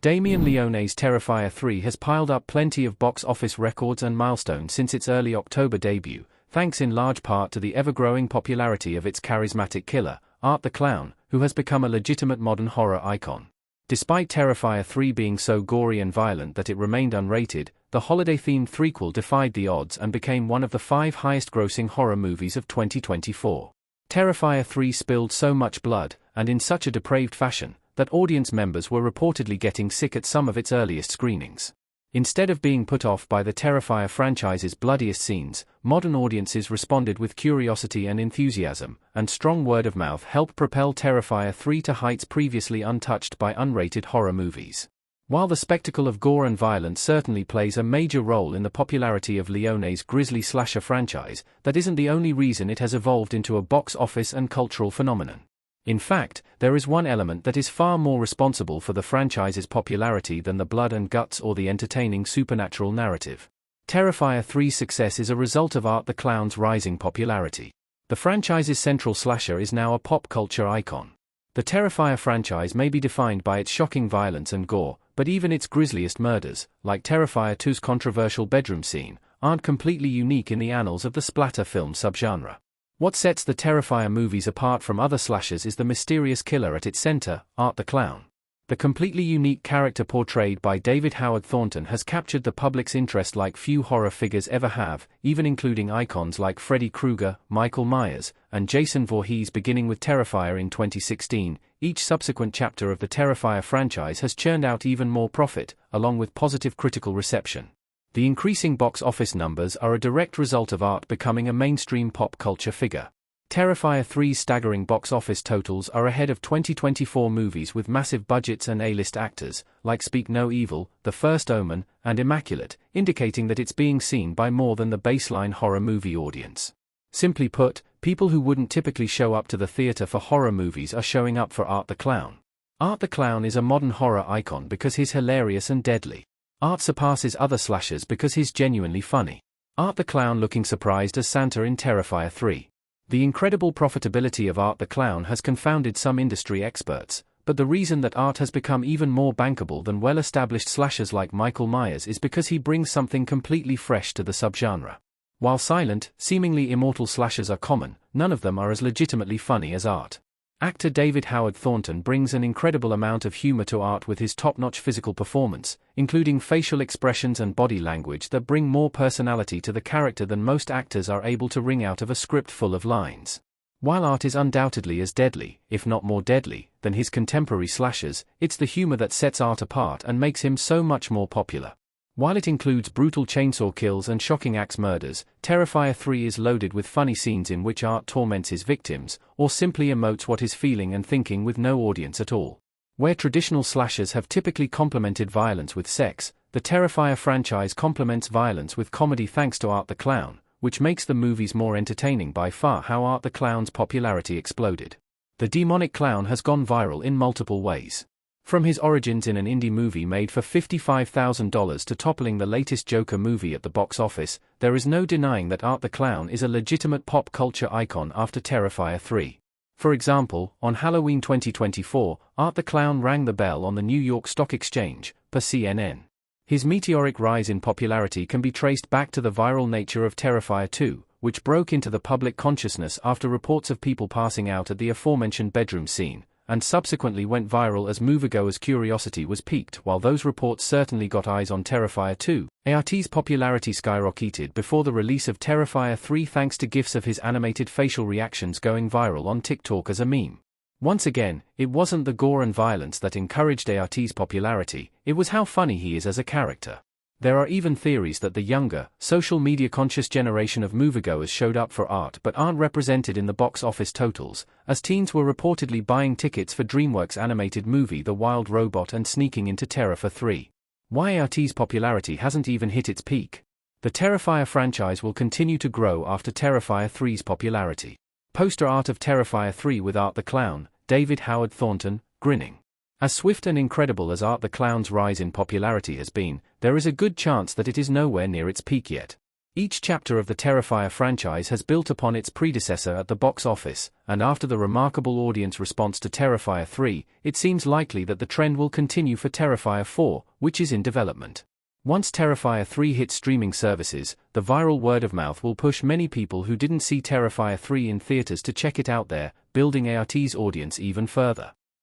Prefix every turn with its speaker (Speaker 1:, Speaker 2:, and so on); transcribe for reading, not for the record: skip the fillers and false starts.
Speaker 1: Damien Leone's Terrifier 3 has piled up plenty of box office records and milestones since its early October debut, thanks in large part to the ever-growing popularity of its charismatic killer, Art the Clown, who has become a legitimate modern horror icon. Despite Terrifier 3 being so gory and violent that it remained unrated, the holiday-themed threequel defied the odds and became one of the 5 highest-grossing horror movies of 2024. Terrifier 3 spilled so much blood, and in such a depraved fashion, that audience members were reportedly getting sick at some of its earliest screenings. Instead of being put off by the Terrifier franchise's bloodiest scenes, modern audiences responded with curiosity and enthusiasm, and strong word of mouth helped propel Terrifier 3 to heights previously untouched by unrated horror movies. While the spectacle of gore and violence certainly plays a major role in the popularity of Leone's grisly slasher franchise, that isn't the only reason it has evolved into a box office and cultural phenomenon. In fact, there is one element that is far more responsible for the franchise's popularity than the blood and guts or the entertaining supernatural narrative. Terrifier 3's success is a result of Art the Clown's rising popularity. The franchise's central slasher is now a pop culture icon. The Terrifier franchise may be defined by its shocking violence and gore, but even its grisliest murders, like Terrifier 2's controversial bedroom scene, aren't completely unique in the annals of the splatter film subgenre. What sets the Terrifier movies apart from other slashers is the mysterious killer at its center, Art the Clown. The completely unique character portrayed by David Howard Thornton has captured the public's interest like few horror figures ever have, even including icons like Freddy Krueger, Michael Myers, and Jason Voorhees. Beginning with Terrifier in 2016, each subsequent chapter of the Terrifier franchise has churned out even more profit, along with positive critical reception. The increasing box office numbers are a direct result of Art becoming a mainstream pop culture figure. Terrifier 3's staggering box office totals are ahead of 2024 movies with massive budgets and A-list actors, like Speak No Evil, The First Omen, and Immaculate, indicating that it's being seen by more than the baseline horror movie audience. Simply put, people who wouldn't typically show up to the theater for horror movies are showing up for Art the Clown. Art the Clown is a modern horror icon because he's hilarious and deadly. Art surpasses other slashers because he's genuinely funny. Art the Clown looking surprised as Santa in Terrifier 3. The incredible profitability of Art the Clown has confounded some industry experts, but the reason that Art has become even more bankable than well-established slashers like Michael Myers is because he brings something completely fresh to the subgenre. While silent, seemingly immortal slashers are common, none of them are as legitimately funny as Art. Actor David Howard Thornton brings an incredible amount of humor to Art with his top-notch physical performance, including facial expressions and body language that bring more personality to the character than most actors are able to wring out of a script full of lines. While Art is undoubtedly as deadly, if not more deadly, than his contemporary slashers, it's the humor that sets Art apart and makes him so much more popular. While it includes brutal chainsaw kills and shocking axe murders, Terrifier 3 is loaded with funny scenes in which Art torments his victims, or simply emotes what he's feeling and thinking with no audience at all. Where traditional slashers have typically complemented violence with sex, the Terrifier franchise complements violence with comedy thanks to Art the Clown, which makes the movies more entertaining. By far how Art the Clown's popularity exploded. The demonic clown has gone viral in multiple ways. From his origins in an indie movie made for $55,000 to toppling the latest Joker movie at the box office, there is no denying that Art the Clown is a legitimate pop culture icon after Terrifier 3. For example, on Halloween 2024, Art the Clown rang the bell on the New York Stock Exchange, per CNN. His meteoric rise in popularity can be traced back to the viral nature of Terrifier 2, which broke into the public consciousness after reports of people passing out at the aforementioned bedroom scene, and subsequently went viral as moviegoers' curiosity was piqued. While those reports certainly got eyes on Terrifier 2, Art's popularity skyrocketed before the release of Terrifier 3 thanks to gifs of his animated facial reactions going viral on TikTok as a meme. Once again, it wasn't the gore and violence that encouraged Art's popularity, it was how funny he is as a character. There are even theories that the younger, social media-conscious generation of moviegoers showed up for Art but aren't represented in the box office totals, as teens were reportedly buying tickets for DreamWorks' animated movie The Wild Robot and sneaking into Terrifier 3. Why Art's popularity hasn't even hit its peak. The Terrifier franchise will continue to grow after Terrifier 3's popularity. Poster art of Terrifier 3 with Art the Clown, David Howard Thornton, grinning. As swift and incredible as Art the Clown's rise in popularity has been, there is a good chance that it is nowhere near its peak yet. Each chapter of the Terrifier franchise has built upon its predecessor at the box office, and after the remarkable audience response to Terrifier 3, it seems likely that the trend will continue for Terrifier 4, which is in development. Once Terrifier 3 hits streaming services, the viral word of mouth will push many people who didn't see Terrifier 3 in theaters to check it out there, building ART's audience even further.